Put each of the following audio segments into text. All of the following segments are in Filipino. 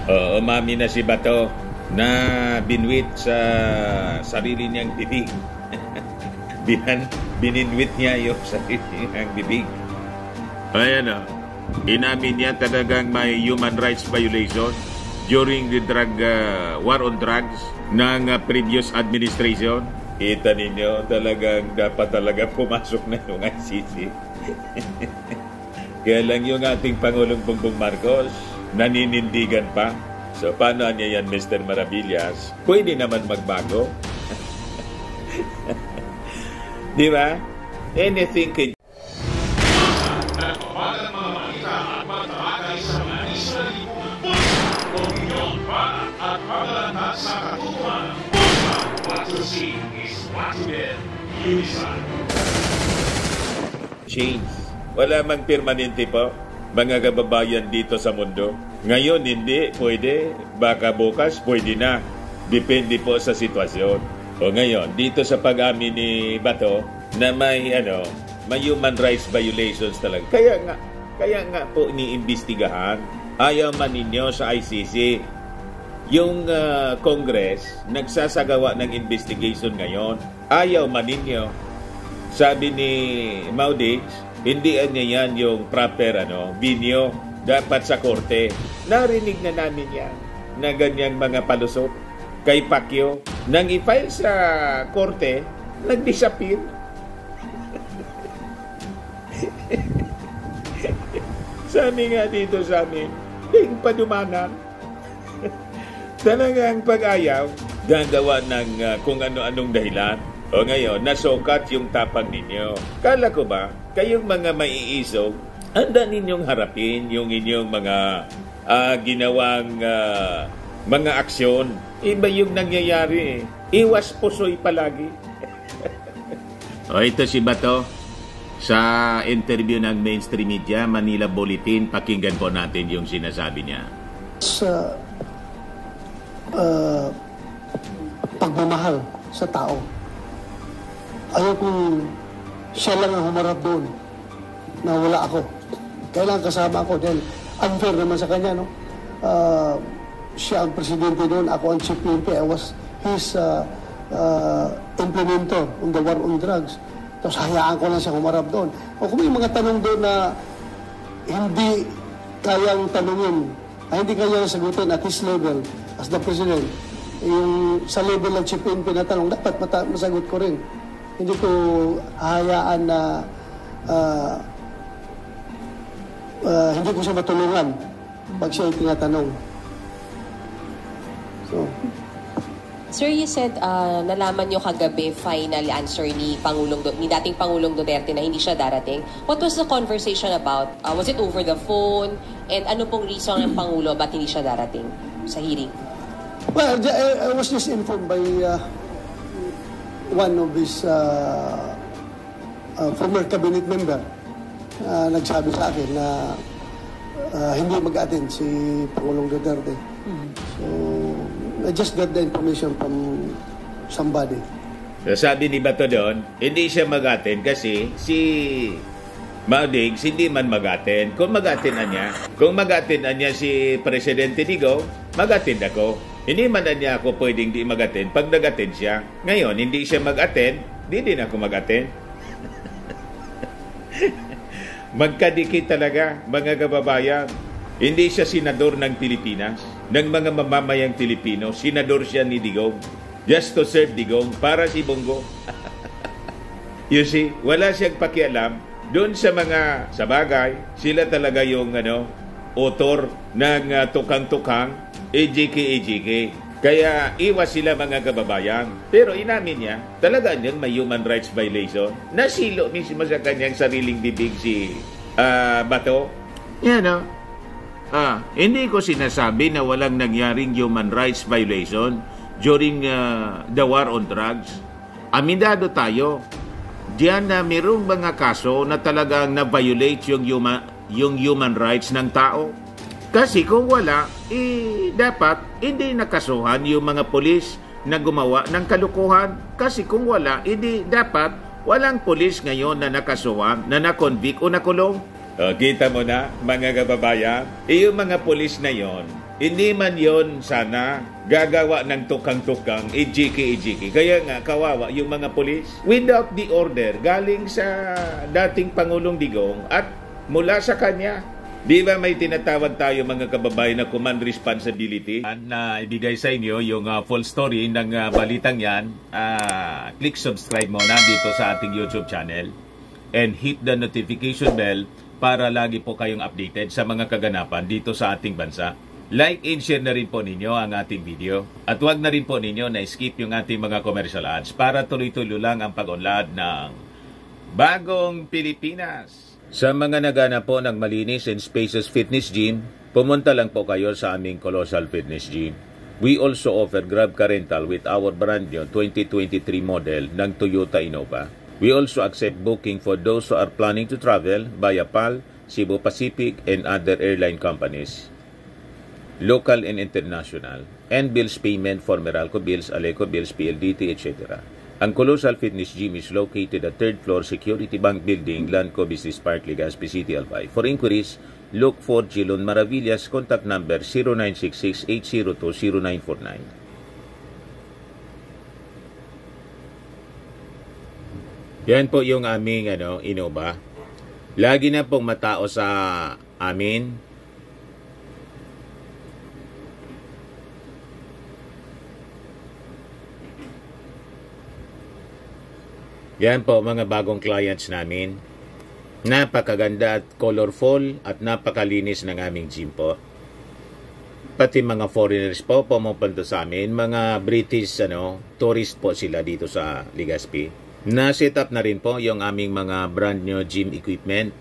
Oo, umamin na si Bato na binwit sa sarili niyang bibig. Bininwit niya yung sarili niyang bibig. Ayan o. Inamin niya talagang may human rights violation during the war on drugs ng previous administration. Kita ninyo, talagang dapat talaga pumasok na yung ICC. Kaya lang yung ating Pangulong Bongbong Marcos, naninindigan pa. So, paano niya yan, Mr. Maravillas? Pwede naman magbago. Di ba? Anything can... Change. Wala mang permanente po, mga kababayan dito sa mundo. Ngayon hindi, pwede. Baka bukas, pwede na. Depende po sa sitwasyon. O ngayon, dito sa pag-amin ni Bato, na may human rights violations talaga. Kaya nga po iniimbestigahan. Ayaw man ninyo sa ICC. Yung Congress, nagsasagawa ng investigation ngayon. Ayaw man ninyo. Sabi ni Maudix, hindi niya yan yung proper video. Dapat sa korte. Narinig na namin yan na ganyang mga palusot kay Pacquiao. Nang i-file sa korte, nag-disappear. Sabi nga dito sa amin, hindi padumanan. Talagang pag-ayaw, gagawa ng kung ano-anong dahilan. O ngayon, nasukat yung tapang ninyo. Kala ko ba, kayong mga maiisog, handa ninyong harapin yung inyong mga ginawang mga aksyon. Iba yung nangyayari. Iwas pusoy palagi. O ito si Bato. Sa interview ng mainstream media, Manila Bulletin, pakinggan po natin yung sinasabi niya. Sa pagmamahal sa tao. Ayaw kung siya lang ang humarap doon na wala ako. Kailangan kasama ako dahil unfair naman sa kanya, no? Siya ang presidente doon, ako ang chief PNP. I was his implementer on the war on drugs. Tapos hayaan ko lang siya humarap doon. O kung may mga tanong doon na hindi kayang tanungin, hindi kayang sagutin at his level as the president, yung sa level ng chief PNP na tanong, dapat masagot ko rin. Hindi ko hayaan na hindi ko siya matulungan pag siya yung tinatanong. So, Sir, you said nalaman nyo kagabi final answer ni dating Pangulong Duterte na hindi siya darating. What was the conversation about? Was it over the phone? And ano pong reason ng Pangulo ba't hindi siya darating sa hearing? Well, I was just informed by one of his former cabinet member. Nagsabi sa akin na hindi mag-attend si Pangulong Duterte. So, I just got the information from somebody. So, sabi ni Bato doon, hindi siya mag-attend kasi si Maudix hindi man mag-attend. Kung mag-attend na niya si Presidente Digong, mag-attend ako. Hindi man na niya ako pwedeng di mag-attend pag nag-attend siya. Ngayon, hindi siya mag-attend, di din ako mag-attend. Magkadikit talaga, mga kababayan. Hindi siya senador ng Pilipinas, ng mga mamamayang Pilipino. Senador siya ni Digong. Just to serve Digong para si Bongo. You see, wala siyang pakialam doon sa mga sabagay. Sila talaga yung author ng tukang-tukang AJK. Kaya iwas sila, mga kababayan. Pero inamin niya, talaga niyan may human rights violation. Nasilo mismo sa kanyang sariling bibig si Bato. Yan hindi ko sinasabi na walang nangyaring human rights violation during the war on drugs. Aminado tayo. Diyan na mayroong mga kaso na talagang na-violate yung human rights ng tao. Kasi kung wala, dapat hindi nakasuhan yung mga polis na gumawa ng kalukuhan. Kasi kung wala, dapat walang polis ngayon na nakasuhan, na na-convict o nakulong. Kita mo na, mga kababayan, yung mga polis na yon, hindi man yon sana gagawa ng tukang-tukang, ejiki. Kaya nga, kawawa yung mga polis. Without the order, galing sa dating Pangulong Digong at mula sa kanya. Di ba may tinatawag tayo mga kababayan na command responsibility? Na ibigay sa inyo yung full story ng balitang yan. Click subscribe muna dito sa ating YouTube channel and hit the notification bell para lagi po kayong updated sa mga kaganapan dito sa ating bansa. Like and share na rin po ninyo ang ating video. At huwag na rin po ninyo na skip yung ating mga commercial ads para tuloy-tuloy lang ang pag-unlad ng Bagong Pilipinas. Sa mga nagana po ng malinis and spacious fitness gym, pumunta lang po kayo sa aming Colossal Fitness Gym. We also offer Grab Car Rental with our brand new 2023 model ng Toyota Innova. We also accept booking for those who are planning to travel via PAL, Cebu Pacific, and other airline companies, local and international, and bills payment for Meralco Bills, Aleco Bills, PLDT, etc. Ang Colossal Fitness Gym is located at 3rd floor Security Bank Building, Lanco Business Park, Legazpi City, Albay. For inquiries, look for Gilon Maravillas, contact number 0966-802-0949. Yan po yung aming Innova. Lagi na pong matao sa amin. Yan po mga bagong clients namin. Napakaganda at colorful at napakalinis ng aming gym po. Pati mga foreigners po pumupunta sa amin, mga British tourist po sila dito sa Legazpi. Na-set up na rin po yung aming mga brand new gym equipment.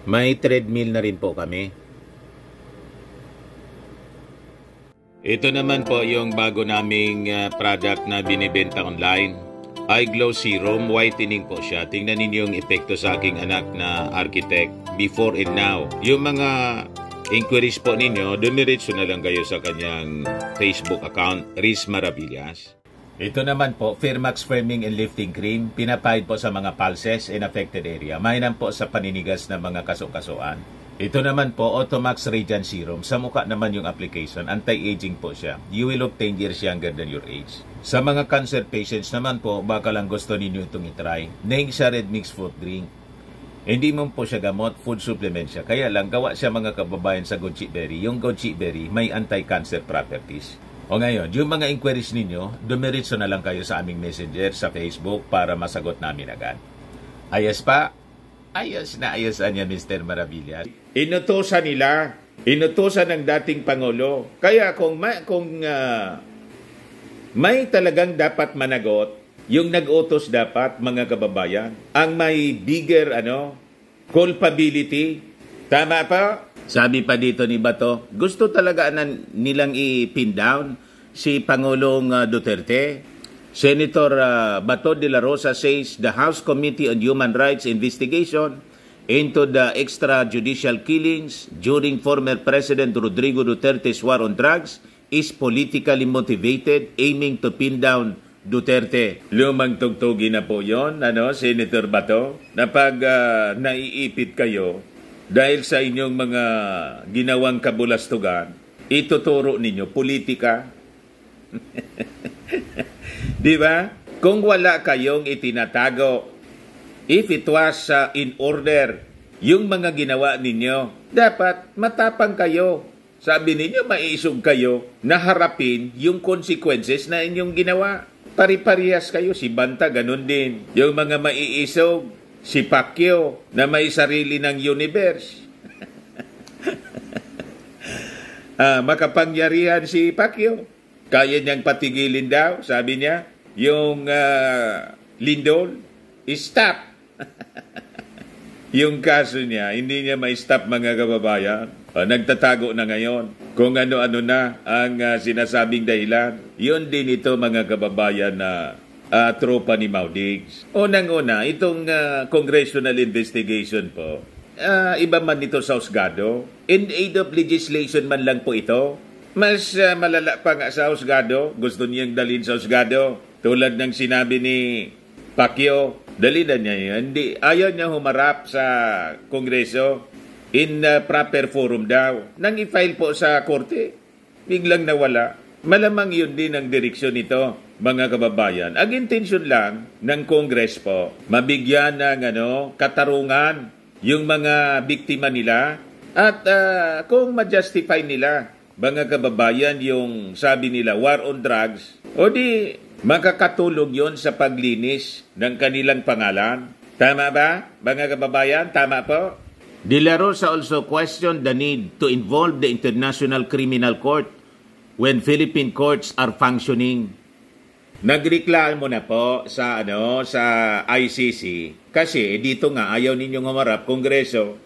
May treadmill na rin po kami. Ito naman po yung bago naming product na binibenta online. Eye Glow Serum, whitening po siya. Tingnan ninyo yung epekto sa aking anak na architect before and now. Yung mga inquiries po ninyo, dumiretso na lang kayo sa kanyang Facebook account, Riz Maravillas. Ito naman po, Firmax Firming and Lifting Cream, pinapahid po sa mga pulses in affected area. Mainam po sa paninigas ng mga kaso-kasuan. Ito naman po, Automax Radiant Serum. Sa mukha naman yung application, anti-aging po siya. You will look 10 years younger than your age. Sa mga cancer patients naman po, baka lang gusto ninyo itong itry. Naing siya red mixed fruit drink. Hindi mo po siya gamot, food supplement siya. Kaya lang, gawa siya mga kababayan sa goji berry. Yung goji berry, may anti-cancer properties. O ngayon, yung mga inquiries ninyo, dumiritso na lang kayo sa aming messenger sa Facebook para masagot namin agad. Ayos pa? Ayos na ayosan niya, Mr. Maravillas. Inutusan nila. Inutusan ng dating Pangulo. Kaya kung may talagang dapat managot, yung nag-utos dapat, mga kababayan, ang may bigger culpability. Tama pa? Sabi pa dito ni Bato, gusto talaga nilang i-pin down si Pangulong Duterte. Senator Bato de la Rosa says the House Committee on Human Rights investigation into the extrajudicial killings during former President Rodrigo Duterte's war on drugs is politically motivated, aiming to pin down Duterte. Lumang tugtugi na po yon, Senator Bato, na pag naiipit kayo dahil sa inyong mga ginawang kabulastugan, ituturo ninyo politika. Di ba? Kung wala kayong itinatago, if it was in order, yung mga ginawa ninyo, dapat matapang kayo. Sabi ninyo, maiisog kayo na harapin yung consequences na inyong ginawa. Pari-parehas kayo. Si Banta, ganun din. Yung mga maiisog, si Pacquiao, na may sarili ng universe. Makapangyarihan si Pacquiao. Kaya niyang patigilin daw, sabi niya, yung lindol, stop. Yung kaso niya, hindi niya ma-stop, mga kababayan. Nagtatago na ngayon kung ano-ano na ang sinasabing dahilan. Yun din ito, mga kababayan, na tropa ni Maudigs. Unang-una, itong congressional investigation po, iba man ito sa husgado. In aid of legislation man lang po ito. Mas malala pa nga sa husgado. Gusto niyang dalhin sa husgado. Tulad ng sinabi ni Pacquiao, dali na niya yun. Ayaw niya humarap sa Kongreso in proper forum daw. Nang i-file po sa korte, biglang nawala. Malamang yun din ang direksyon nito, mga kababayan. Ang intensyon lang ng Congress po, mabigyan ng katarungan yung mga biktima nila at kung ma-justify nila, mga kababayan, yung sabi nila war on drugs, o di makakatulong yon sa paglinis ng kanilang pangalan. Tama ba, mga kababayan? Tama po? De La Rosa also questioned the need to involve the International Criminal Court when Philippine courts are functioning. Nagreklamo na po sa ICC kasi dito nga ayaw ninyong humarap Kongreso.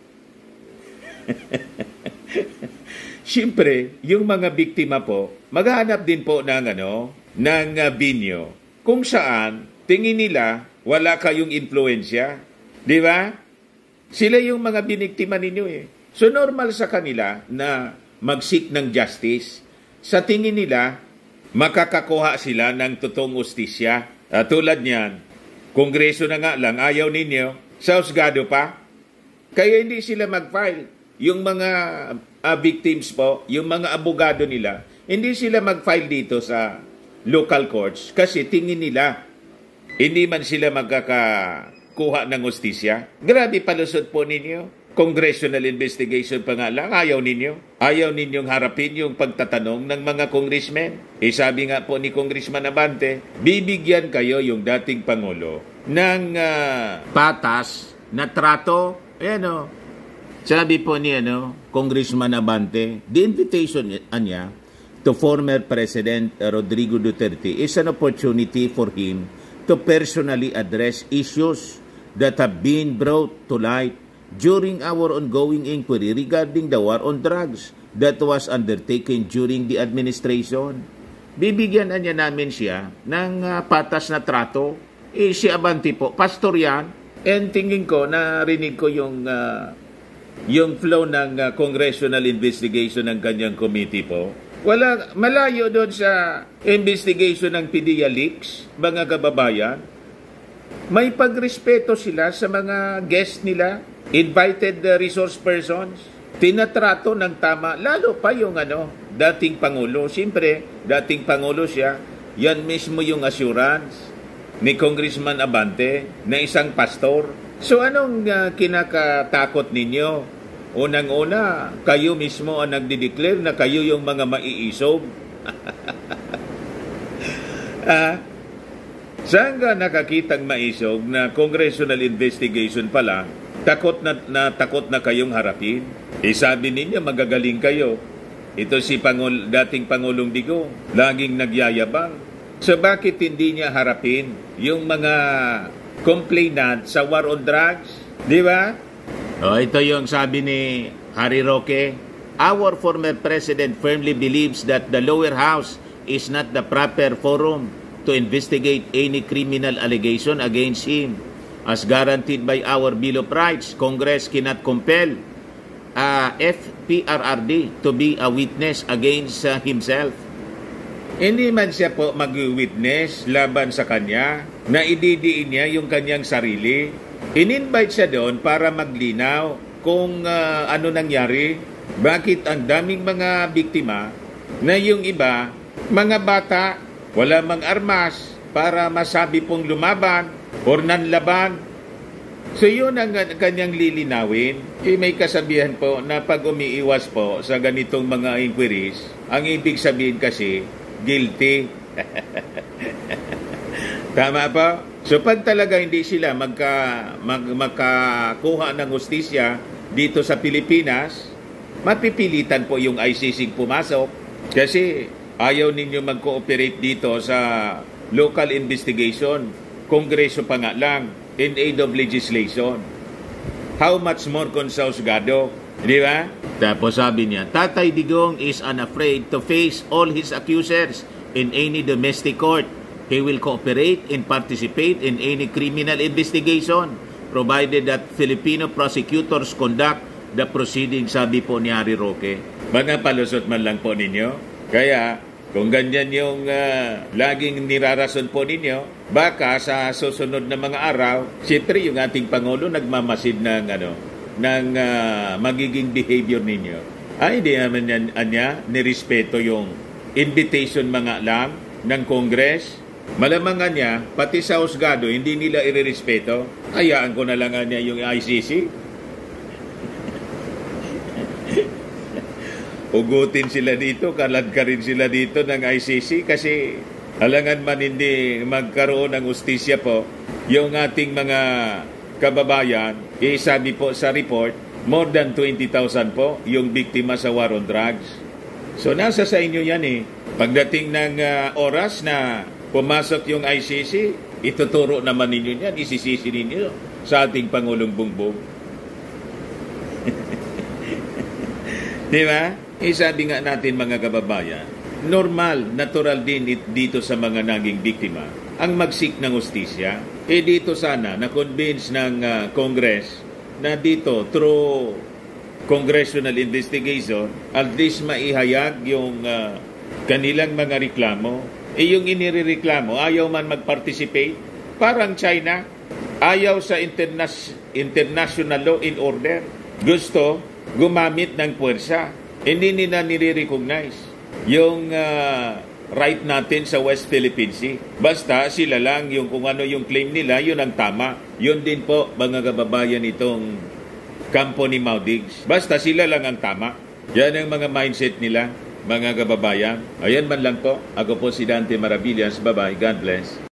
Siyempre, yung mga biktima po, maghahanap din po ng binyo kung saan tingin nila wala kayong impluensya. Di ba? Sila yung mga biniktima ninyo eh. So normal sa kanila na mag-seek ng justice. Sa tingin nila, makakakuha sila ng totoong ustisya. Tulad niyan, Kongreso na nga lang, ayaw ninyo, sa husgado pa. Kaya hindi sila mag-file. Yung mga victims po, yung mga abogado nila, hindi sila mag-file dito sa local courts kasi tingin nila hindi man sila magkakakuha ng ustisya. Grabe palusot po ninyo. Congressional investigation pa nga lang, ayaw ninyo. Ayaw ninyong harapin yung pagtatanong ng mga congressmen. Sabi nga po ni Congressman Abante, bibigyan kayo yung dating Pangulo ng patas na trato. Sabi po ni Congressman Abante, the invitation niya to former President Rodrigo Duterte is an opportunity for him to personally address issues that have been brought to light during our ongoing inquiry regarding the war on drugs that was undertaken during the administration. Bibigyan niya namin siya ng patas na trato. Si Abante po, pastor yan, and tingin ko, narinig ko yung flow ng congressional investigation ng kanyang committee po. Malayo doon sa investigation ng PDEA leaks, mga kababayan. May pagrespeto sila sa mga guest nila, invited resource persons. Tinatrato ng tama, lalo pa yung dating Pangulo. Siyempre, dating Pangulo siya, yan mismo yung assurance ni Congressman Abante na isang pastor. So anong kinakatakot ninyo? Unang-una, kayo mismo ang nagdideclare na kayo yung mga maiisog. Saan ka nakakitang maisog na congressional investigation pala, takot na kayong harapin? Sabi ninyo, magagaling kayo. Ito si dating Pangulong Digong, laging nagyayabang. So bakit hindi niya harapin yung mga complainant sa war on drugs? Di ba? Ito yung sabi ni Harry Roque. Our former president firmly believes that the lower house is not the proper forum to investigate any criminal allegation against him. As guaranteed by our Bill of Rights, Congress cannot compel FPRRD to be a witness against himself. Hindi man siya po mag-witness laban sa kanya na ididiin niya yung kanyang sarili. In-invite siya doon para maglinaw kung ano nangyari, bakit ang daming mga biktima na yung iba, mga bata, wala mang armas para masabi pong lumaban or nanlaban. So yun ang kanyang lilinawin. May kasabihan po na pag umiiwas po sa ganitong mga inquiries, ang ibig sabihin kasi, guilty. Tama po? So pag talaga hindi sila magkakuha ng hustisya dito sa Pilipinas, mapipilitan po yung ICC pumasok kasi ayaw ninyo mag-cooperate dito sa local investigation. Kongreso pa nga lang, in aid of legislation. How much more kung sa husgado? Di ba? Tapos sabi niya, Tatay Digong is unafraid to face all his accusers in any domestic court. He will cooperate and participate in any criminal investigation provided that Filipino prosecutors conduct the proceedings, sabi po ni Harry Roque. Mga palusot man lang po ninyo. Kaya, Kung ganyan yung laging nirarason po ninyo, baka sa susunod na mga araw, siyempre yung ating Pangulo nagmamasid ng, magiging behavior ninyo. Ay, hindi naman niya nirespeto yung invitation mga lang ng Congress. Malamang nga niya, pati sa husgado, hindi nila irerespeto. Hayaan ko na lang niya yung ICC. Ugutin sila dito, kaladkarin sila dito ng ICC kasi halangan man hindi magkaroon ng ustisya po yung ating mga kababayan. Sabi po sa report, more than 20,000 po yung biktima sa war on drugs. So nasa sa inyo yan eh. Pagdating ng oras na pumasok yung ICC, ituturo naman ninyo yan, isisisi ninyo sa ating Pangulong Bongbong. Di ba? Sabi nga natin mga kababayan, normal, natural din dito sa mga naging biktima ang magsik ng hustisya. Dito sana na-convince ng Congress na dito through congressional investigation at least maihayag yung kanilang mga reklamo. Yung inireklamo, ayaw man mag-participate, parang China, ayaw sa international law in order. Gusto gumamit ng puwersa. Hindi nila nire-recognize yung right natin sa West Philippine Sea. Basta sila lang yung kung ano yung claim nila, yun ang tama. Yun din po mga kababayan itong kampo ni Maudigs. Basta sila lang ang tama. Yan ang mga mindset nila, mga kababayan. Ayan man lang po. Ako po si Dante Maravillas. Bye-bye. God bless.